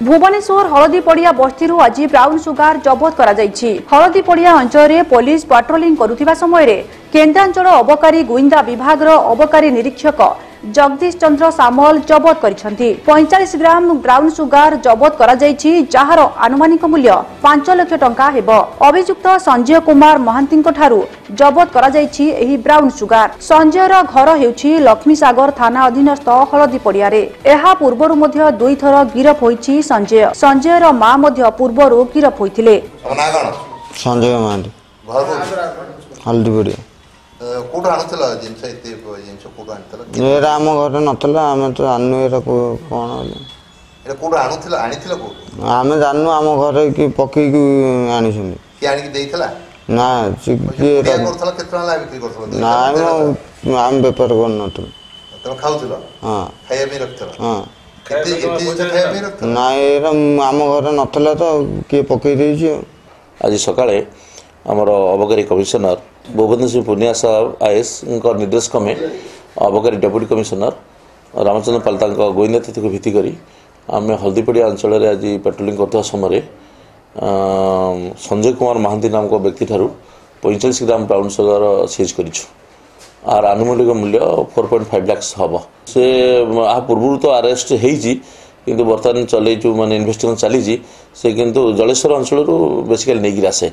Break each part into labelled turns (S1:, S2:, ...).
S1: भुवनेश्वर हलदीपड़िया बस्ती आज brown sugar जबत करा जायछि। हलदीपड़िया अंचल में पुलिस पेट्रोलिंग करुथिबा समय केन्द्रांचल अबकारी गुइंदा विभाग अबकारी निरीक्षक जगदीश चंद्र सामल जबत करिसेंति। 45 ग्राम ब्राउन सुगार जबत करा जायछि, जहार आनुमानिक मूल्य 5 लाख टंका हेबो। अभियुक्त संजय कुमार महांती ठारू जबत करा जायछि एही ब्राउन सुगार। संजयर घर हेउछि लक्ष्मी सागर थाना अधीनस्थ हलदीपड़िया रे। एहा पूर्वरु मध्य 2 थर गिरफ होइछि संजय। संजयर मां मध्य पूर्वरु गिरफ होइथिले।
S2: संजय महांती हलदीपड़िया
S3: कोड आनुतला जिनसे इते जिनसे कोड आनुतला
S2: एरा हम घर नतला हम तो जाननु एरा कोन
S3: एरा कोड आनुतला कोड
S2: हम जाननु हम घर की पकी की आनी सुनी
S3: की आनी की देइतला
S2: ना के
S3: एरा करतला केतना ला बिक्री करतला
S2: ना हम व्यापार कर नतल
S3: तम खाउतला हां खाया में रखतला हां केते खाया में रखतला
S2: ना एरा हम घर नतला तो के पकी देछि।
S4: आज सकाळे हमर अबकारी कमिशनर भुवनेश्वर पुनिया साहब आईएएस निर्देश क्रमे अबकारी डेप्यूटी कमिशनर रामचंद्र पालता गोविंदा तिथि को भित्ति करी आम हलदीपड़िया अंचल में आज पेट्रोलिंग करते समय संजय कुमार महांती नामक व्यक्ति ठारू 45 ग्राम ब्राउन सुगार सीज करिछु। आर आनुमानिक मूल्य 4.5 लाख हम से पूर्व तो अरेस्ट होती किंतु बर्तमान चल माने इन्वेस्टिगेशन चली से किंतु जलेश्वर अंचल बेसिकली नहीं आसे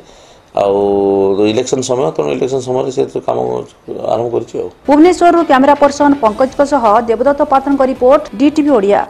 S4: इलेक्शन समय तो इलेक्शन समय से काम आरंभ कर।
S1: भुवनेश्वर कैमरा पर्सन पंकज देवदत्त पात्र रिपोर्ट DTV ओडिया।